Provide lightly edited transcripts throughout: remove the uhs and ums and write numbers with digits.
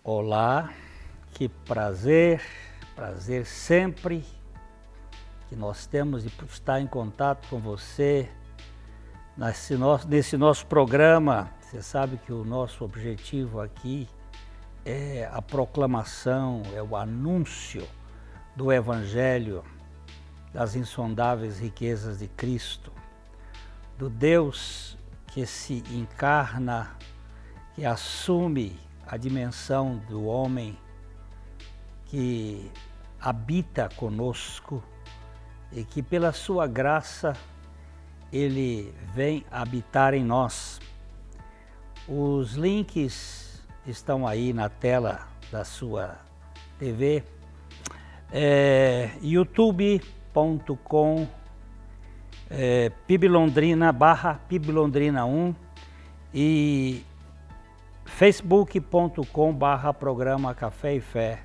Olá, que prazer sempre que nós temos de estar em contato com você nesse nosso programa. Você sabe que o nosso objetivo aqui é a proclamação, é o anúncio do Evangelho, das insondáveis riquezas de Cristo, do Deus que se encarna, que assume a dimensão do homem, que habita conosco e que pela sua graça ele vem habitar em nós. Os links estão aí na tela da sua TV, youtube.com /PIBLondrina1 e facebook.com/programa Café e Fé,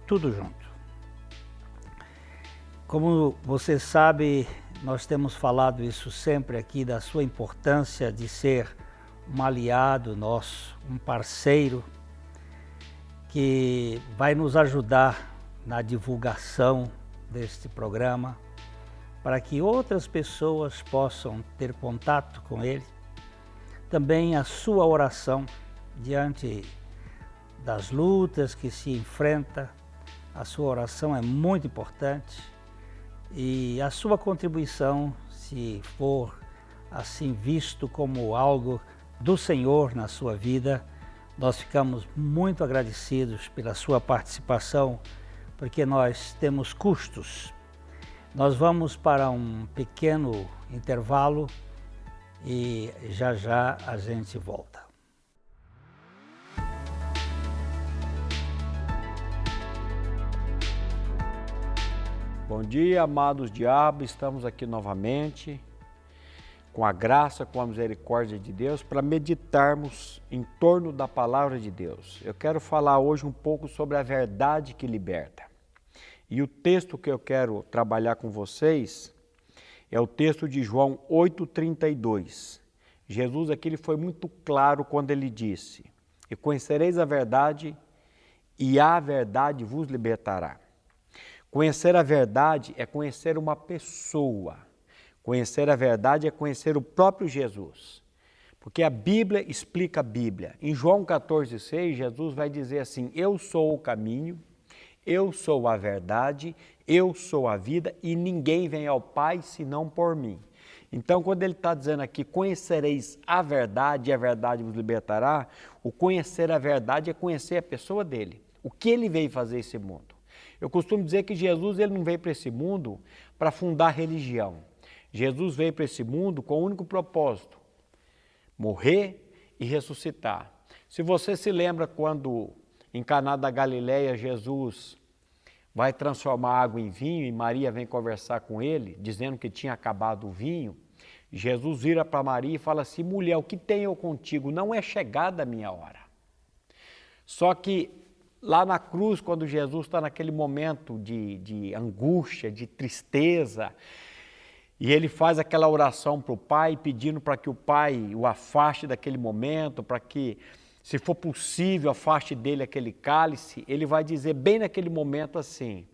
tudo junto. Como você sabe, nós temos falado isso sempre aqui, da sua importância de ser um aliado nosso, um parceiro que vai nos ajudar na divulgação deste programa, para que outras pessoas possam ter contato com ele. Também a sua oração diante das lutas que se enfrenta, a sua oração é muito importante e a sua contribuição, se for assim visto como algo do Senhor na sua vida, nós ficamos muito agradecidos pela sua participação, porque nós temos custos. Nós vamos para um pequeno intervalo e já já a gente volta. Bom dia, amados diabos, estamos aqui novamente com a graça, com a misericórdia de Deus para meditarmos em torno da palavra de Deus. Eu quero falar hoje um pouco sobre a verdade que liberta. E o texto que eu quero trabalhar com vocês é o texto de João 8,32. Jesus aqui ele foi muito claro quando ele disse: "E conhecereis a verdade, e a verdade vos libertará." Conhecer a verdade é conhecer uma pessoa. Conhecer a verdade é conhecer o próprio Jesus. Porque a Bíblia explica a Bíblia. Em João 14,6, Jesus vai dizer assim: "Eu sou o caminho, eu sou a verdade, eu sou a vida e ninguém vem ao Pai senão por mim." Então, quando ele está dizendo aqui, conhecereis a verdade e a verdade vos libertará, o conhecer a verdade é conhecer a pessoa dele, o que ele veio fazer esse mundo. Eu costumo dizer que Jesus ele não veio para esse mundo para fundar religião. Jesus veio para esse mundo com o único propósito: morrer e ressuscitar. Se você se lembra quando em Caná da Galileia Jesus vai transformar água em vinho e Maria vem conversar com ele, dizendo que tinha acabado o vinho, Jesus vira para Maria e fala assim: "Mulher, o que tenho eu contigo? Não é chegada a minha hora." Só que lá na cruz, quando Jesus está naquele momento de angústia, de tristeza, e ele faz aquela oração para o Pai, pedindo para que o Pai o afaste daquele momento, para que, se for possível, afaste dele aquele cálice, ele vai dizer bem naquele momento assim: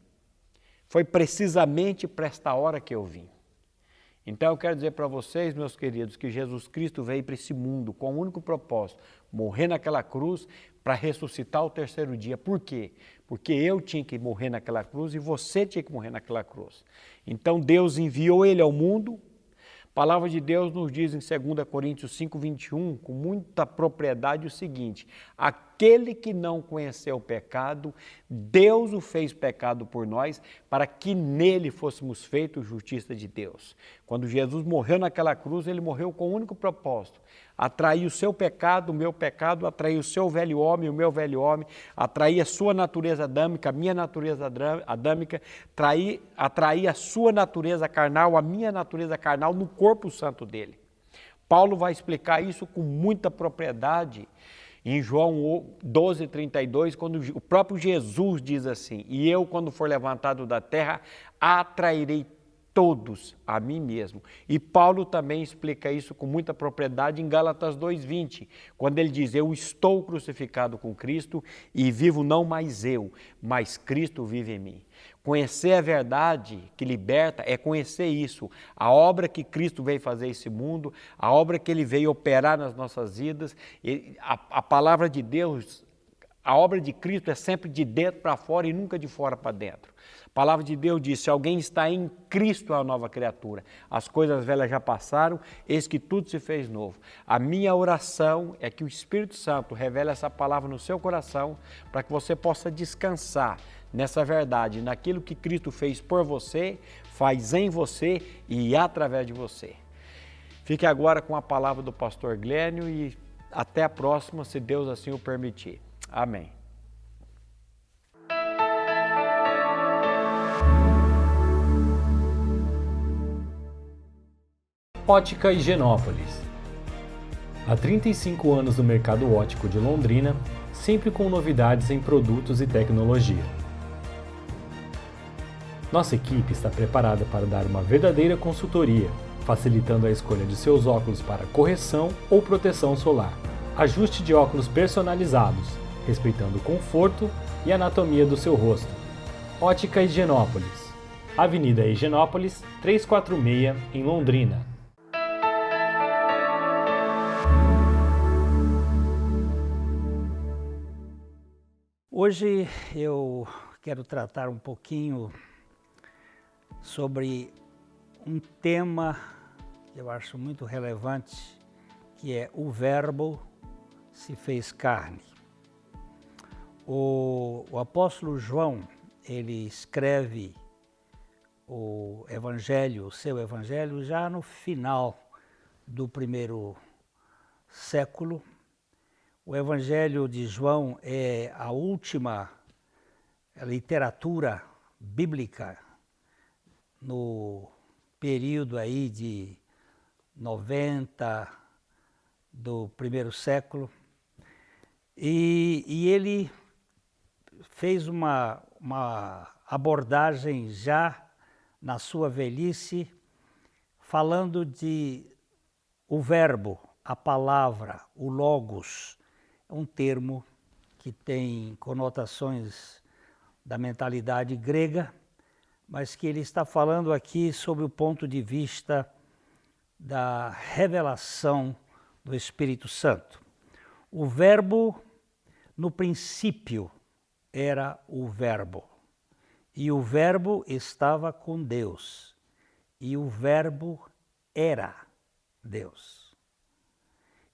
"Foi precisamente para esta hora que eu vim." Então eu quero dizer para vocês, meus queridos, que Jesus Cristo veio para esse mundo com o único propósito: morrer naquela cruz para ressuscitar ao terceiro dia. Por quê? Porque eu tinha que morrer naquela cruz e você tinha que morrer naquela cruz. Então Deus enviou ele ao mundo. A palavra de Deus nos diz em 2 Coríntios 5,21, com muita propriedade, o seguinte: "Aquele que não conheceu o pecado, Deus o fez pecado por nós, para que nele fôssemos feitos justiça de Deus." Quando Jesus morreu naquela cruz, ele morreu com o único propósito: atrair o seu pecado, o meu pecado, atrair o seu velho homem, o meu velho homem, atrair a sua natureza adâmica, a minha natureza adâmica, atrair a sua natureza carnal, a minha natureza carnal no corpo santo dele. Paulo vai explicar isso com muita propriedade em João 12,32, quando o próprio Jesus diz assim: "E eu, quando for levantado da terra, atrairei todos a mim mesmo. E Paulo também explica isso com muita propriedade em Gálatas 2:20, quando ele diz: eu estou crucificado com Cristo e vivo não mais eu, mas Cristo vive em mim. Conhecer a verdade que liberta é conhecer isso, a obra que Cristo veio fazer nesse mundo, a obra que Ele veio operar nas nossas vidas. A palavra de Deus, a obra de Cristo é sempre de dentro para fora e nunca de fora para dentro. A palavra de Deus diz: se alguém está em Cristo, é uma nova criatura. As coisas velhas já passaram, eis que tudo se fez novo. A minha oração é que o Espírito Santo revele essa palavra no seu coração, para que você possa descansar nessa verdade, naquilo que Cristo fez por você, faz em você e através de você. Fique agora com a palavra do pastor Glênio e até a próxima, se Deus assim o permitir. Amém. Ótica Higienópolis. Há 35 anos no mercado óptico de Londrina, sempre com novidades em produtos e tecnologia. Nossa equipe está preparada para dar uma verdadeira consultoria, facilitando a escolha de seus óculos para correção ou proteção solar. Ajuste de óculos personalizados, respeitando o conforto e anatomia do seu rosto. Ótica Higienópolis. Avenida Higienópolis, 346, em Londrina. Hoje eu quero tratar um pouquinho sobre um tema que eu acho muito relevante, que é o Verbo se fez carne. O apóstolo João, ele escreve o seu evangelho já no final do primeiro século. O Evangelho de João é a última literatura bíblica no período aí de 90 do primeiro século. E ele fez uma abordagem já na sua velhice, falando de o verbo, a palavra, o logos, um termo que tem conotações da mentalidade grega, mas que ele está falando aqui sobre o ponto de vista da revelação do Espírito Santo. O verbo, no princípio, era o verbo, e o verbo estava com Deus, e o verbo era Deus.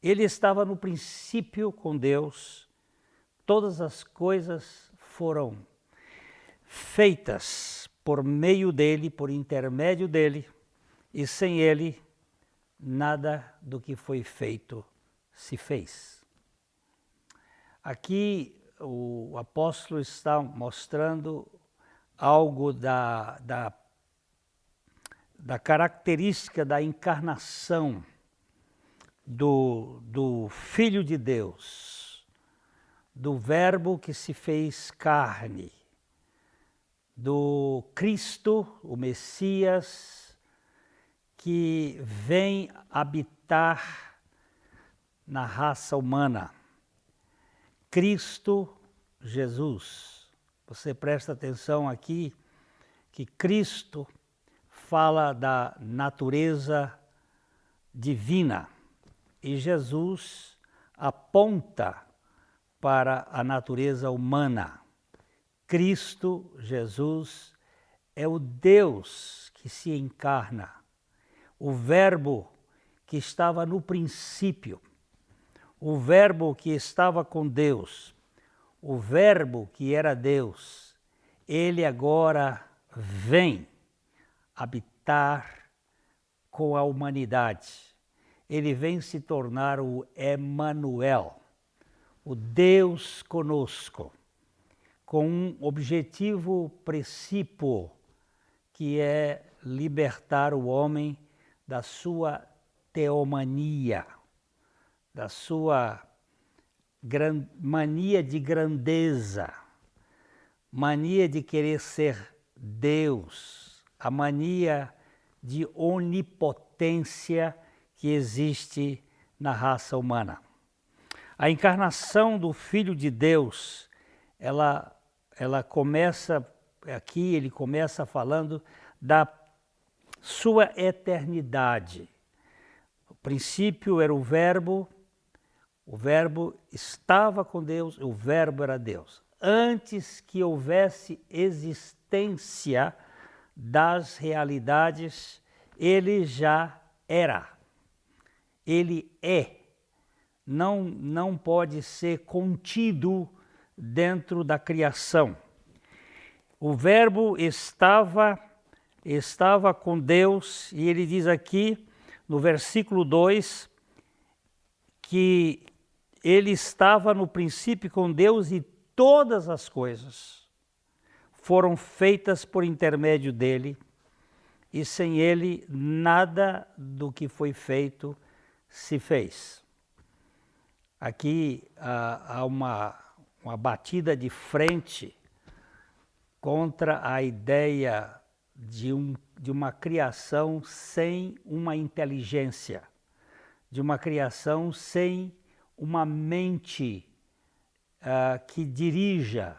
Ele estava no princípio com Deus, todas as coisas foram feitas por meio dele, por intermédio dele, e sem ele, nada do que foi feito se fez. Aqui o apóstolo está mostrando algo da característica da encarnação do Filho de Deus, do Verbo que se fez carne, do Cristo, o Messias, que vem habitar na raça humana. Cristo Jesus. Você presta atenção aqui que Cristo fala da natureza divina e Jesus aponta para a natureza humana. Cristo Jesus é o Deus que se encarna, o Verbo que estava no princípio, o Verbo que estava com Deus, o Verbo que era Deus. Ele agora vem habitar com a humanidade. Ele vem se tornar o Emanuel, o Deus conosco, com um objetivo principal, que é libertar o homem da sua teomania, da sua mania de grandeza, mania de querer ser Deus, a mania de onipotência que existe na raça humana. A encarnação do Filho de Deus, ela começa aqui, ele começa falando da sua eternidade. O princípio era o Verbo estava com Deus, o Verbo era Deus. Antes que houvesse existência das realidades, ele já era. Ele é. Não pode ser contido dentro da criação. O Verbo estava com Deus, e ele diz aqui no versículo 2 que ele estava no princípio com Deus e todas as coisas foram feitas por intermédio dele, e sem ele nada do que foi feito se fez. Aqui há uma batida de frente contra a ideia de uma criação sem uma inteligência, de uma criação sem uma mente que dirija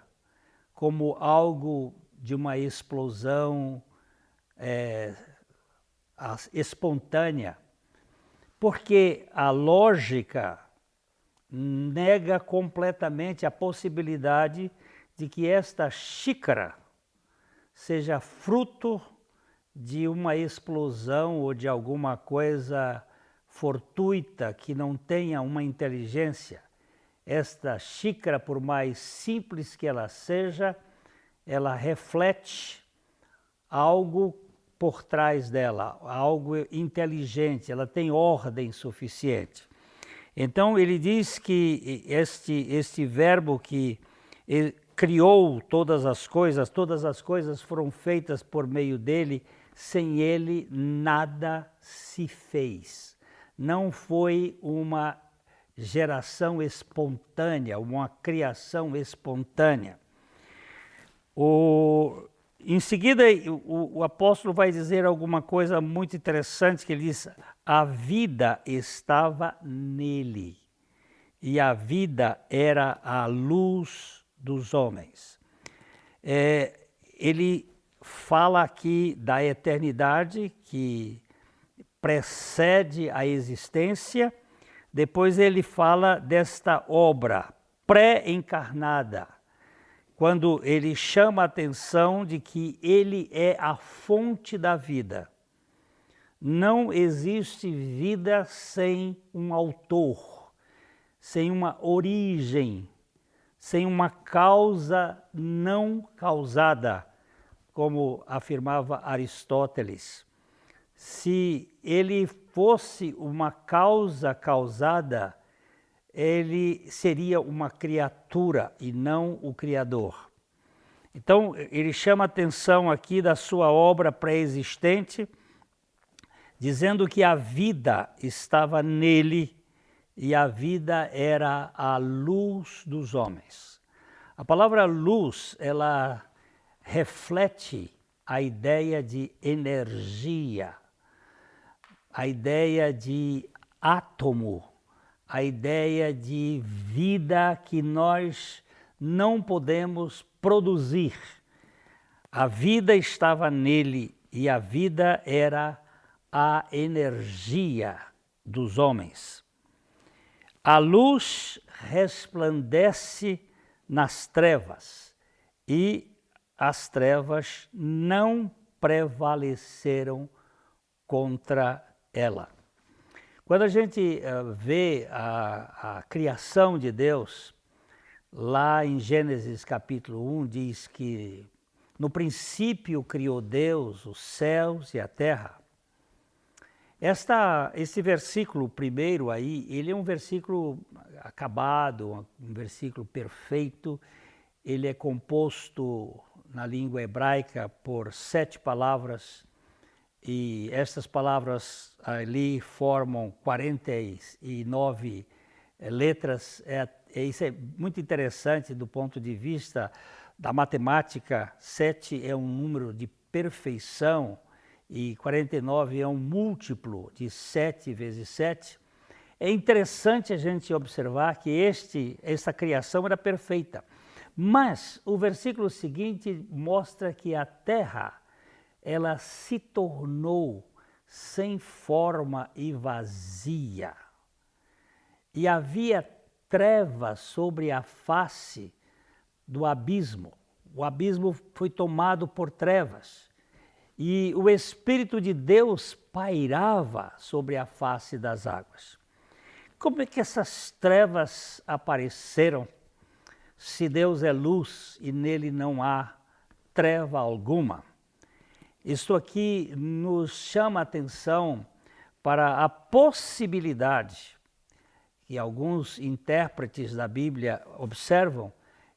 como algo de uma explosão espontânea, porque a lógica nega completamente a possibilidade de que esta xícara seja fruto de uma explosão ou de alguma coisa fortuita que não tenha uma inteligência. Esta xícara, por mais simples que ela seja, ela reflete algo por trás dela, algo inteligente, ela tem ordem suficiente. Então ele diz que este Verbo que criou todas as coisas foram feitas por meio dele, sem ele nada se fez. Não foi uma geração espontânea, uma criação espontânea. Em seguida, o apóstolo vai dizer alguma coisa muito interessante, que ele diz: a vida estava nele, e a vida era a luz dos homens. Ele fala aqui da eternidade que precede a existência, depois ele fala desta obra pré-encarnada, quando ele chama a atenção de que ele é a fonte da vida. Não existe vida sem um autor, sem uma origem, sem uma causa não causada, como afirmava Aristóteles. Se ele fosse uma causa causada, ele seria uma criatura e não o Criador. Então, ele chama a atenção aqui da sua obra pré-existente, dizendo que a vida estava nele e a vida era a luz dos homens. A palavra luz, ela reflete a ideia de energia, a ideia de átomo, a ideia de vida que nós não podemos produzir. A vida estava nele e a vida era a energia dos homens. A luz resplandece nas trevas e as trevas não prevaleceram contra ela. Quando a gente vê a criação de Deus, lá em Gênesis capítulo 1, diz que no princípio criou Deus os céus e a terra. Esse versículo primeiro aí, ele é um versículo acabado, um versículo perfeito. Ele é composto na língua hebraica por 7 palavras, e estas palavras ali formam 49 letras. Isso é muito interessante do ponto de vista da matemática. 7 é um número de perfeição, e 49 é um múltiplo de 7 vezes 7, é interessante a gente observar que esta criação era perfeita. Mas o versículo seguinte mostra que a terra, ela se tornou sem forma e vazia. E havia trevas sobre a face do abismo. O abismo foi tomado por trevas. E o Espírito de Deus pairava sobre a face das águas. Como é que essas trevas apareceram, se Deus é luz e nele não há treva alguma? Isto aqui nos chama a atenção para a possibilidade que alguns intérpretes da Bíblia observam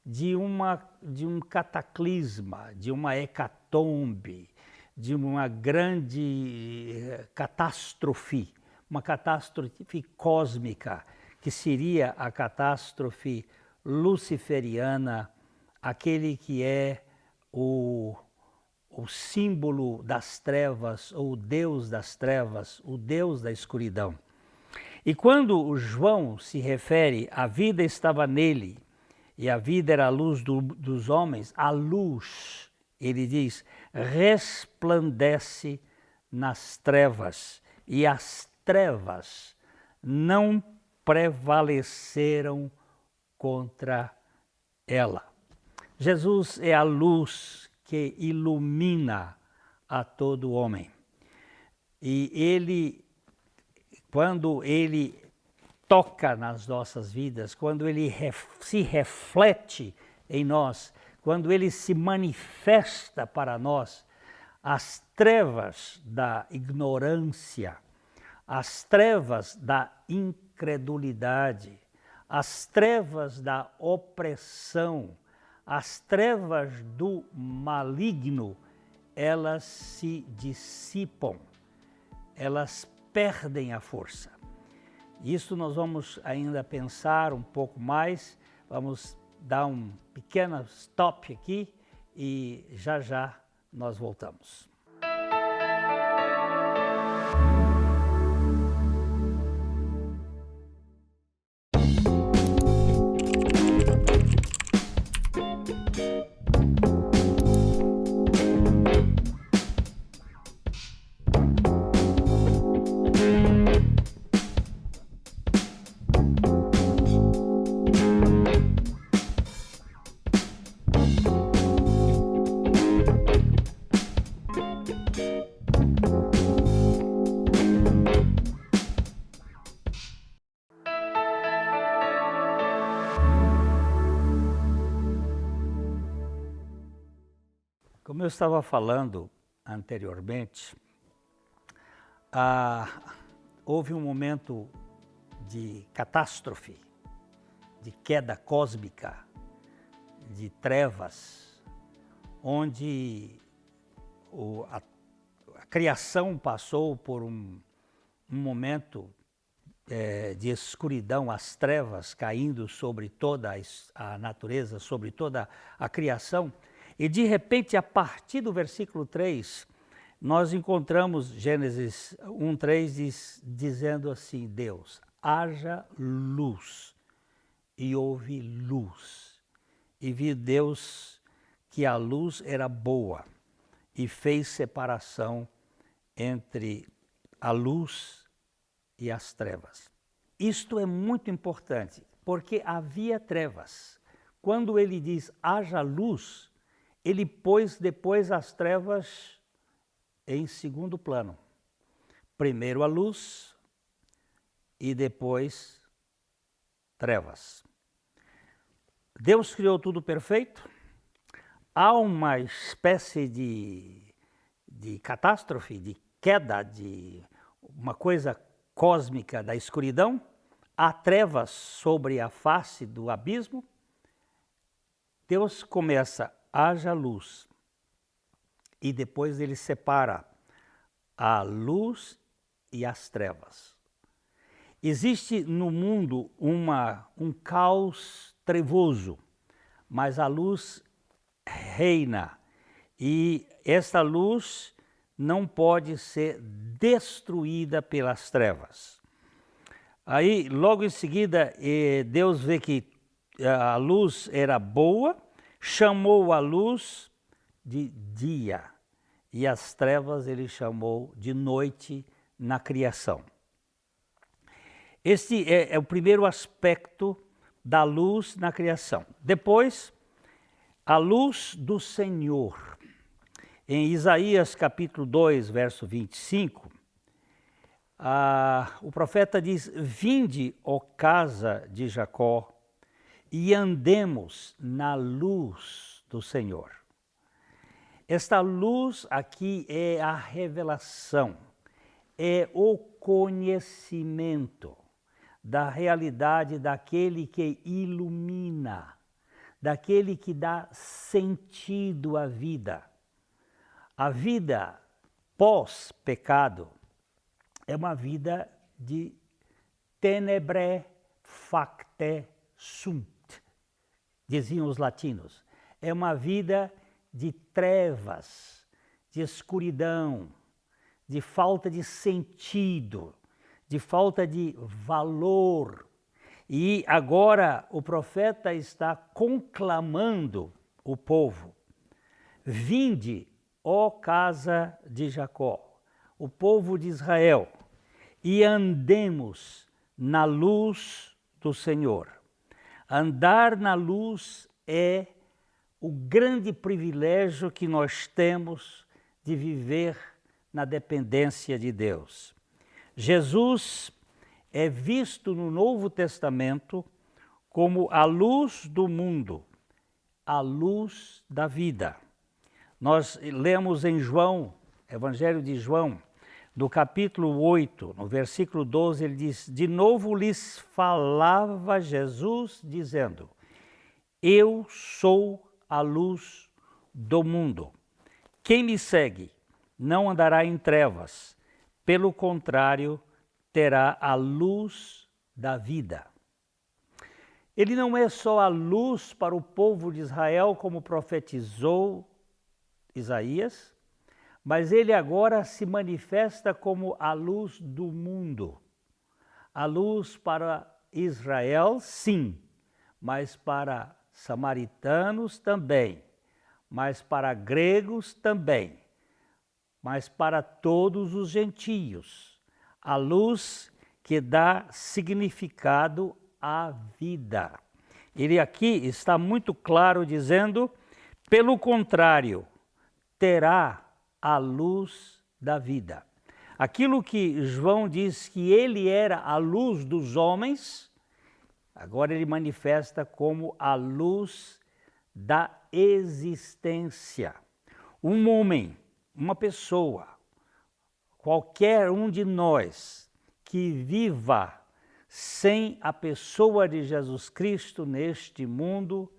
de um cataclisma, de uma hecatombe, de uma grande catástrofe, uma catástrofe cósmica, que seria a catástrofe luciferiana, aquele que é o símbolo das trevas, ou o Deus das trevas, o Deus da escuridão. E quando o João se refere à vida estava nele, e a vida era a luz dos homens, a luz, ele diz, resplandece nas trevas, e as trevas não prevaleceram contra ela. Jesus é a luz que ilumina a todo homem. E ele, quando ele toca nas nossas vidas, quando ele se reflete em nós, quando ele se manifesta para nós, as trevas da ignorância, as trevas da incredulidade, as trevas da opressão, as trevas do maligno, elas se dissipam, elas perdem a força. Isso nós vamos ainda pensar um pouco mais, vamos dar um pequeno stop aqui e já já nós voltamos. Como eu estava falando anteriormente, houve um momento de catástrofe, de queda cósmica, de trevas, onde a criação passou por um momento de escuridão, as trevas caindo sobre toda a natureza, sobre toda a criação. E de repente, a partir do versículo 3, nós encontramos Gênesis 1:3 dizendo assim: Deus, haja luz, e houve luz. E viu Deus que a luz era boa, e fez separação entre a luz e as trevas. Isto é muito importante, porque havia trevas. Quando ele diz haja luz, ele pôs depois as trevas em segundo plano. Primeiro a luz e depois trevas. Deus criou tudo perfeito. Há uma espécie de catástrofe, de queda, de uma coisa cósmica da escuridão. Há trevas sobre a face do abismo. Deus começa haja luz, e depois ele separa a luz e as trevas. Existe no mundo um caos trevoso, mas a luz reina, e essa luz não pode ser destruída pelas trevas. Aí, logo em seguida, Deus vê que a luz era boa, chamou a luz de dia e as trevas ele chamou de noite na criação. Este é o primeiro aspecto da luz na criação. Depois, a luz do Senhor. Em Isaías capítulo 2, verso 25, o profeta diz: vinde, ó casa de Jacó, e andemos na luz do Senhor. Esta luz aqui é a revelação, é o conhecimento da realidade daquele que ilumina, daquele que dá sentido à vida. A vida pós-pecado é uma vida de tenebrae facte sunt, diziam os latinos. É uma vida de trevas, de escuridão, de falta de sentido, de falta de valor. E agora o profeta está conclamando o povo: vinde, ó casa de Jacó, o povo de Israel, e andemos na luz do Senhor. Andar na luz é o grande privilégio que nós temos de viver na dependência de Deus. Jesus é visto no Novo Testamento como a luz do mundo, a luz da vida. Nós lemos em João, Evangelho de João, no capítulo 8, no versículo 12, ele diz: de novo lhes falava Jesus, dizendo: eu sou a luz do mundo. Quem me segue não andará em trevas, pelo contrário, terá a luz da vida. Ele não é só a luz para o povo de Israel, como profetizou Isaías, mas ele agora se manifesta como a luz do mundo. A luz para Israel, sim, mas para samaritanos também, mas para gregos também, mas para todos os gentios. A luz que dá significado à vida. Ele aqui está muito claro dizendo: pelo contrário, terá a luz da vida. Aquilo que João diz que ele era a luz dos homens, agora ele manifesta como a luz da existência. Um homem, uma pessoa, qualquer um de nós que viva sem a pessoa de Jesus Cristo neste mundo,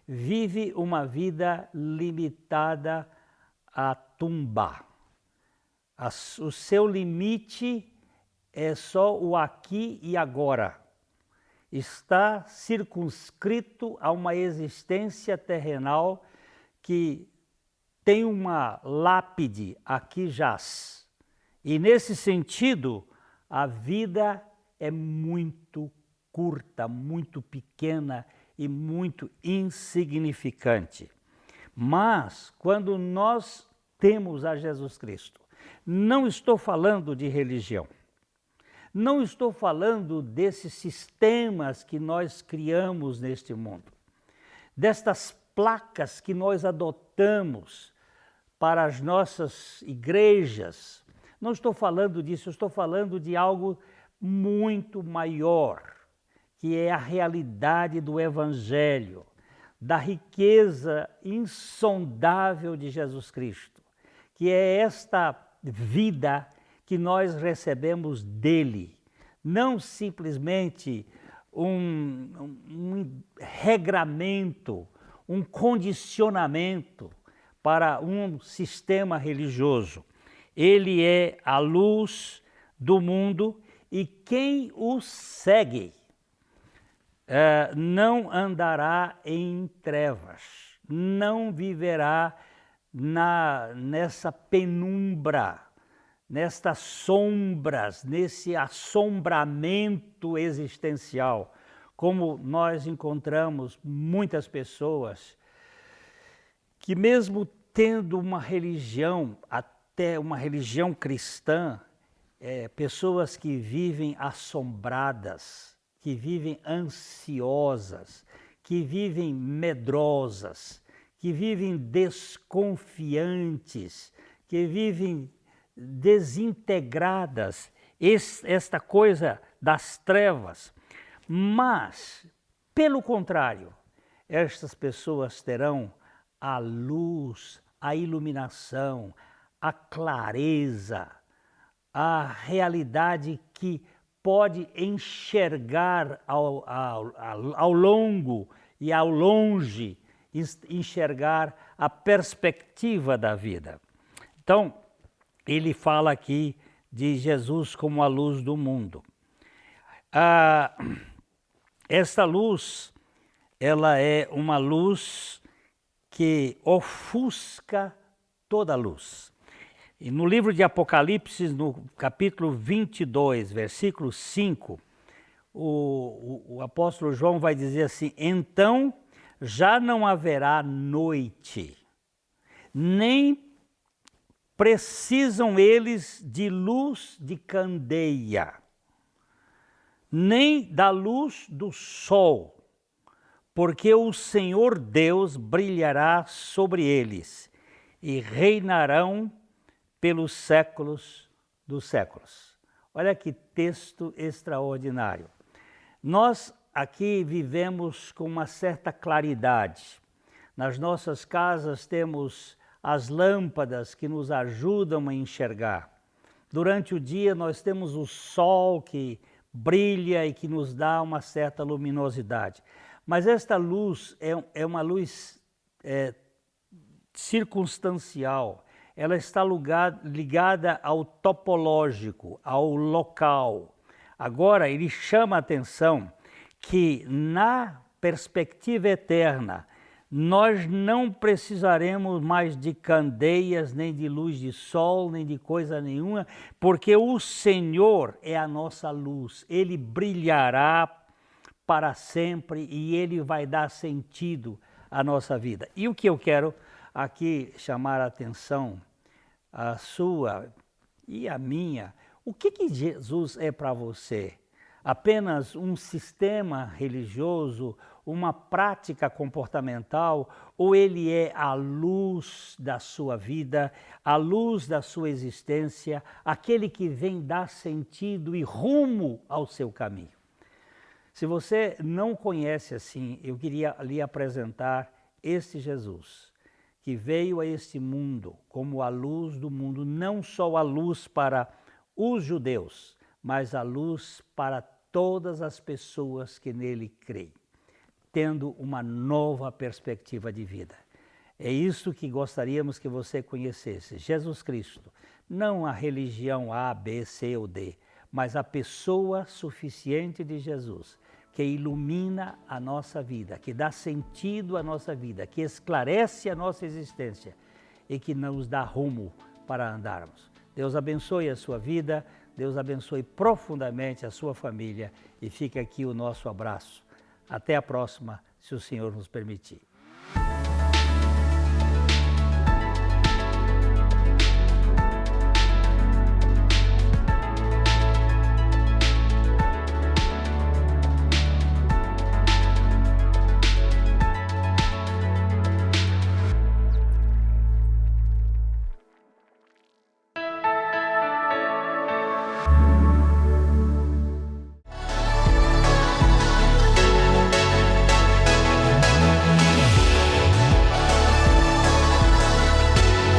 vive uma vida limitada à tumba. O seu limite é só o aqui e agora. Está circunscrito a uma existência terrenal que tem uma lápide, aqui jaz. E nesse sentido, a vida é muito curta, muito pequena e muito insignificante. Mas, quando nós temos a Jesus Cristo, não estou falando de religião, não estou falando desses sistemas que nós criamos neste mundo, destas placas que nós adotamos para as nossas igrejas. Não estou falando disso, eu estou falando de algo muito maior, que é a realidade do Evangelho, da riqueza insondável de Jesus Cristo, que é esta vida que nós recebemos dele, não simplesmente um regramento, um condicionamento para um sistema religioso. Ele é a luz do mundo e quem o segue não andará em trevas, não viverá nessa penumbra, nestas sombras, nesse assombramento existencial, como nós encontramos muitas pessoas que mesmo tendo uma religião, até uma religião cristã, pessoas que vivem assombradas, que vivem ansiosas, que vivem medrosas, que vivem desconfiantes, que vivem desintegradas, esta coisa das trevas. Mas, pelo contrário, estas pessoas terão a luz, a iluminação, a clareza, a realidade que pode enxergar ao longo e ao longe, enxergar a perspectiva da vida. Então, ele fala aqui de Jesus como a luz do mundo. Esta luz, ela é uma luz que ofusca toda a luz. E no livro de Apocalipse, no capítulo 22, versículo 5, o apóstolo João vai dizer assim: então já não haverá noite, nem precisam eles de luz de candeia, nem da luz do sol, porque o Senhor Deus brilhará sobre eles e reinarão pelos séculos dos séculos. Olha que texto extraordinário. Nós aqui vivemos com uma certa claridade. Nas nossas casas temos as lâmpadas que nos ajudam a enxergar. Durante o dia nós temos o sol que brilha e que nos dá uma certa luminosidade. Mas esta luz é uma luz circunstancial. Ela está ligada ao topológico, ao local. Agora, ele chama a atenção que na perspectiva eterna, nós não precisaremos mais de candeias, nem de luz de sol, nem de coisa nenhuma, porque o Senhor é a nossa luz. Ele brilhará para sempre e Ele vai dar sentido à nossa vida. E o que eu quero aqui chamar a atenção, a sua e a minha, o que Jesus é para você? Apenas um sistema religioso, uma prática comportamental, ou ele é a luz da sua vida, a luz da sua existência, aquele que vem dar sentido e rumo ao seu caminho? Se você não conhece assim, eu queria lhe apresentar este Jesus, que veio a este mundo como a luz do mundo, não só a luz para os judeus, mas a luz para todas as pessoas que nele creem, tendo uma nova perspectiva de vida. É isso que gostaríamos que você conhecesse, Jesus Cristo, não a religião A, B, C ou D, mas a pessoa suficiente de Jesus, que ilumina a nossa vida, que dá sentido à nossa vida, que esclarece a nossa existência e que nos dá rumo para andarmos. Deus abençoe a sua vida, Deus abençoe profundamente a sua família e fica aqui o nosso abraço. Até a próxima, se o Senhor nos permitir.